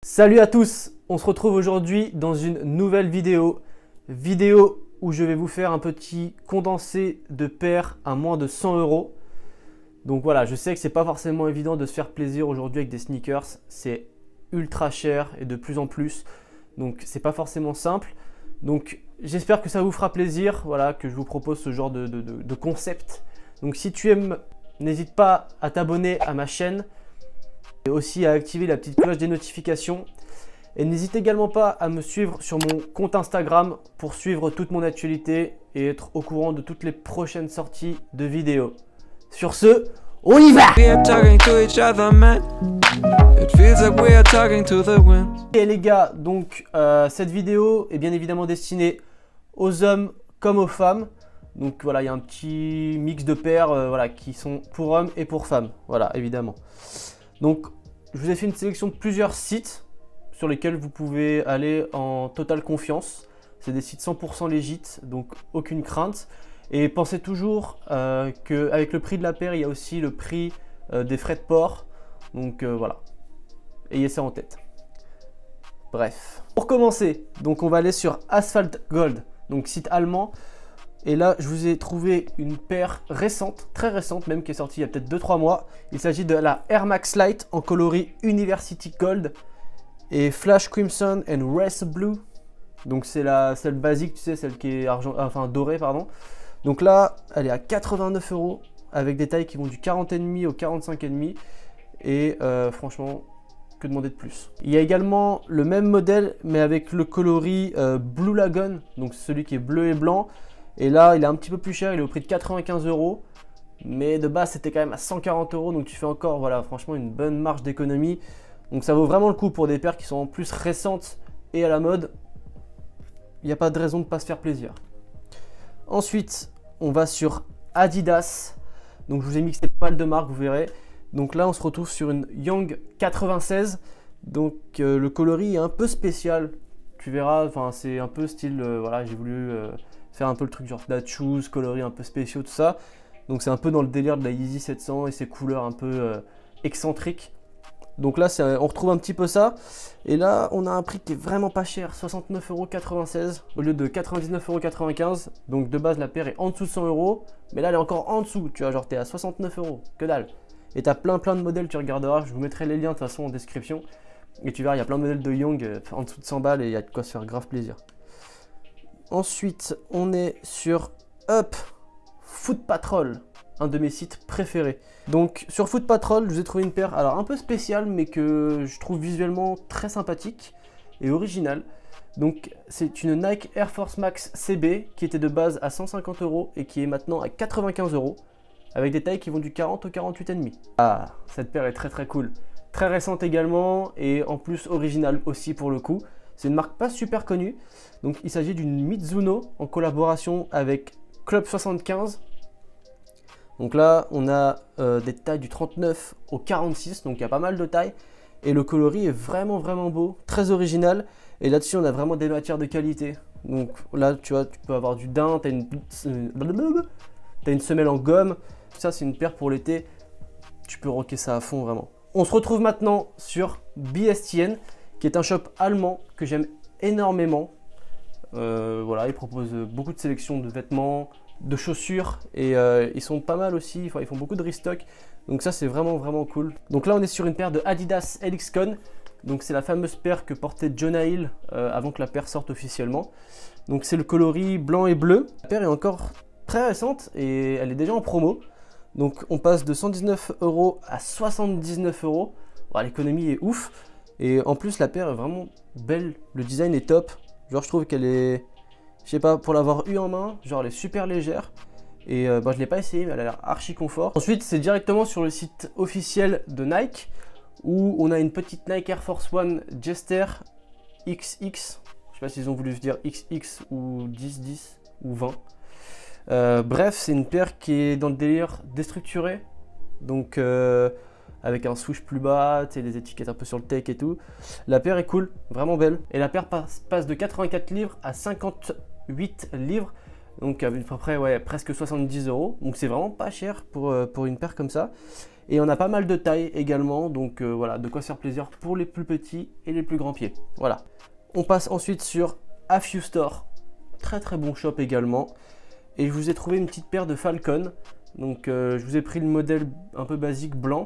Salut à tous, on se retrouve aujourd'hui dans une nouvelle vidéo où je vais vous faire un petit condensé de paires à moins de 100 €. Donc voilà, je sais que c'est pas forcément évident de se faire plaisir aujourd'hui avec des sneakers, c'est ultra cher et de plus en plus, donc c'est pas forcément simple. Donc j'espère que ça vous fera plaisir, voilà, que je vous propose ce genre de concept. Donc si tu aimes, n'hésite pas à t'abonner à ma chaîne et aussi à activer la petite cloche des notifications. Et n'hésite également pas à me suivre sur mon compte Instagram pour suivre toute mon actualité et être au courant de toutes les prochaines sorties de vidéos. Sur ce, on y va! Et les gars, donc cette vidéo est bien évidemment destinée aux hommes comme aux femmes. Donc voilà, il y a un petit mix de paires voilà, qui sont pour hommes et pour femmes. Voilà, évidemment. Donc je vous ai fait une sélection de plusieurs sites sur lesquels vous pouvez aller en totale confiance. C'est des sites 100% légit, donc aucune crainte. Et pensez toujours qu'avec le prix de la paire, il y a aussi le prix des frais de port. Donc voilà, ayez ça en tête. Bref, pour commencer, donc on va aller sur Asphalt Gold, donc site allemand. Et là, je vous ai trouvé une paire récente, très récente même, qui est sortie il y a peut-être 2-3 mois. Il s'agit de la Air Max Light en coloris University Gold et Flash Crimson and Race Blue. Donc c'est celle basique, tu sais, celle qui est dorée, pardon. Donc là, elle est à 89 € avec des tailles qui vont du 40,5 au 45,5. Et franchement, que demander de plus. Il y a également le même modèle, mais avec le coloris Blue Lagoon, donc celui qui est bleu et blanc. Et là, il est un petit peu plus cher, il est au prix de 95 €. Mais de base, c'était quand même à 140 €. Donc tu fais encore, voilà, franchement, une bonne marge d'économie. Donc ça vaut vraiment le coup pour des paires qui sont en plus récentes et à la mode. Il n'y a pas de raison de ne pas se faire plaisir. Ensuite, on va sur Adidas. Donc je vous ai mixé pas mal de marques, vous verrez. Donc là, on se retrouve sur une Young 96. Donc le coloris est un peu spécial. Tu verras, enfin c'est un peu style, voilà, j'ai voulu faire un peu le truc genre flat shoes, coloris un peu spéciaux, tout ça. Donc c'est un peu dans le délire de la Yeezy 700 et ses couleurs un peu excentriques. Donc là, on retrouve un petit peu ça. Et là, on a un prix qui est vraiment pas cher, 69,96 € au lieu de 99,95 €. Donc de base, la paire est en dessous de 100 €. Mais là, elle est encore en dessous. Tu vois, genre, t'es à 69 €. Que dalle. Et t'as plein de modèles, tu regarderas. Je vous mettrai les liens de toute façon en description. Et tu verras, il y a plein de modèles de Young en dessous de 100 balles et il y a de quoi se faire grave plaisir. Ensuite, on est sur Up Foot Patrol, un de mes sites préférés. Donc sur Foot Patrol, je vous ai trouvé une paire alors un peu spéciale mais que je trouve visuellement très sympathique et originale. Donc c'est une Nike Air Force Max CB qui était de base à 150 € et qui est maintenant à 95 € avec des tailles qui vont du 40 au 48,5. Ah, cette paire est très cool. Très récente également et en plus originale aussi pour le coup. C'est une marque pas super connue. Donc il s'agit d'une Mizuno en collaboration avec Club 75. Donc là, on a des tailles du 39 au 46, donc il y a pas mal de tailles. Et le coloris est vraiment beau, très original. Et là-dessus, on a vraiment des matières de qualité. Donc là, tu vois, tu peux avoir du daim, t'as une semelle en gomme. Ça, c'est une paire pour l'été. Tu peux rocker ça à fond, vraiment. On se retrouve maintenant sur BSTN, qui est un shop allemand que j'aime énormément. Voilà, ils proposent beaucoup de sélections de vêtements, de chaussures et ils sont pas mal aussi, enfin, ils font beaucoup de restock, donc ça c'est vraiment cool. Donc là on est sur une paire de Adidas LX-Con, donc c'est la fameuse paire que portait Jonah Hill avant que la paire sorte officiellement. Donc c'est le coloris blanc et bleu. La paire est encore très récente et elle est déjà en promo, donc on passe de 119 € à 79 €. Bon, l'économie est ouf et en plus la paire est vraiment belle, le design est top. Genre je trouve qu'elle est, je sais pas, pour l'avoir eu en main, genre elle est super légère. Et je l'ai pas essayé mais elle a l'air archi confort. Ensuite c'est directement sur le site officiel de Nike où on a une petite Nike Air Force One Jester XX. Je sais pas s'ils ont voulu se dire XX ou 10 ou 20. Bref, c'est une paire qui est dans le délire déstructuré. Donc avec un swoosh plus bas, tu sais, des étiquettes un peu sur le tech et tout. La paire est cool, vraiment belle. Et la paire passe de 84 livres à 58 livres. Donc à peu près, ouais, presque 70 €. Donc c'est vraiment pas cher pour une paire comme ça. Et on a pas mal de tailles également, donc voilà, de quoi se faire plaisir pour les plus petits et les plus grands pieds. Voilà. On passe ensuite sur A Few Store, très très bon shop également. Et je vous ai trouvé une petite paire de Falcon. Donc je vous ai pris le modèle un peu basique blanc.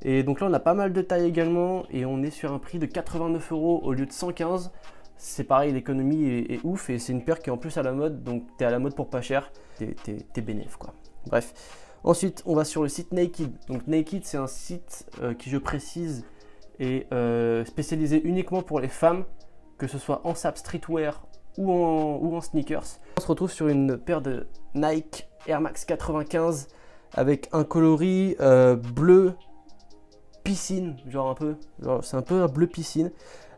Et donc là on a pas mal de tailles également et on est sur un prix de 89 € au lieu de 115. C'est pareil, l'économie est ouf et c'est une paire qui est en plus à la mode, donc t'es à la mode pour pas cher, t'es bénéf quoi. Bref. Ensuite on va sur le site Naked. Donc Naked c'est un site qui, je précise, est spécialisé uniquement pour les femmes, que ce soit en sap streetwear ou en sneakers. On se retrouve sur une paire de Nike Air Max 95 avec un coloris bleu piscine, genre un peu, c'est un peu un bleu piscine.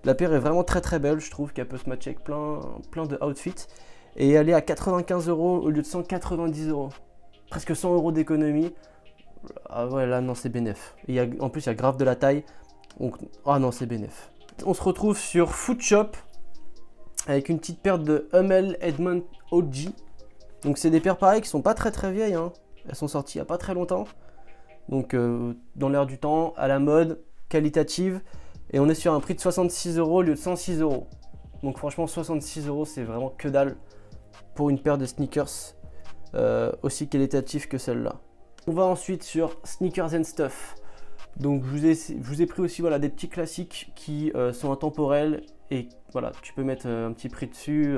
La paire est vraiment très très belle, je trouve qu'elle peut se matcher avec plein de outfits. Et elle est à 95 € au lieu de 190 €. Presque 100 € d'économie. Ah ouais, là non, c'est bénef. Et en plus, il y a grave de la taille. Donc, ah non, c'est bénef. On se retrouve sur Foodshop avec une petite paire de Hummel Edmond OG. Donc c'est des paires pareilles qui sont pas très très vieilles, hein. Elles sont sorties il n'y a pas très longtemps. Donc dans l'air du temps, à la mode, qualitative. Et on est sur un prix de 66 € au lieu de 106 €. Donc franchement 66 € c'est vraiment que dalle pour une paire de sneakers aussi qualitative que celle-là. On va ensuite sur Sneakers and Stuff. Donc je vous ai pris aussi voilà, des petits classiques qui sont intemporels. Et voilà, tu peux mettre un petit prix dessus.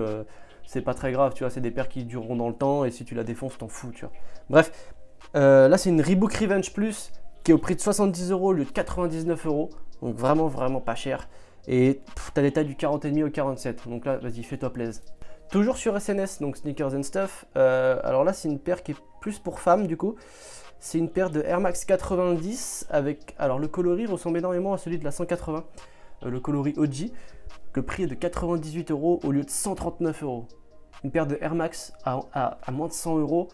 C'est pas très grave, tu vois, c'est des paires qui dureront dans le temps. Et si tu la défonces, t'en fous, tu vois. Bref, là c'est une Reebok Revenge Plus qui est au prix de 70 € au lieu de 99 €. Donc vraiment vraiment pas cher. Et tu as les tailles du 40,5 au 47. Donc là vas-y, fais-toi plaisir. Toujours sur SNS, donc Sneakers and Stuff. Alors là c'est une paire qui est plus pour femmes du coup. C'est une paire de Air Max 90 avec... Alors le coloris ressemble énormément à celui de la 180. Le coloris OG. Le prix est de 98 € au lieu de 139 €. Une paire de Air Max à moins de 100 €.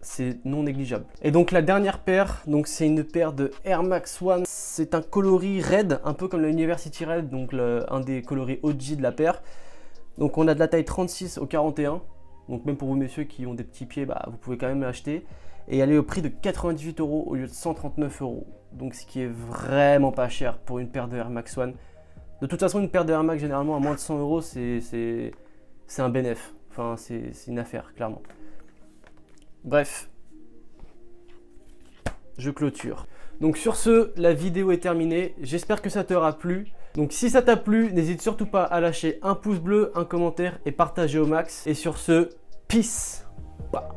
C'est non négligeable. Et donc la dernière paire, donc c'est une paire de Air Max One. C'est un coloris red, un peu comme le University Red, donc un des coloris OG de la paire. Donc on a de la taille 36 au 41. Donc même pour vous messieurs qui ont des petits pieds, bah, vous pouvez quand même l'acheter. Et elle est au prix de 98 € au lieu de 139 €. Donc ce qui est vraiment pas cher pour une paire de Air Max One. De toute façon une paire de Air Max généralement à moins de 100 €, c'est un bénéf. Enfin c'est une affaire clairement. Bref, je clôture. Donc sur ce, la vidéo est terminée. J'espère que ça t'aura plu. Donc si ça t'a plu, n'hésite surtout pas à lâcher un pouce bleu, un commentaire et partager au max. Et sur ce, peace. Bah.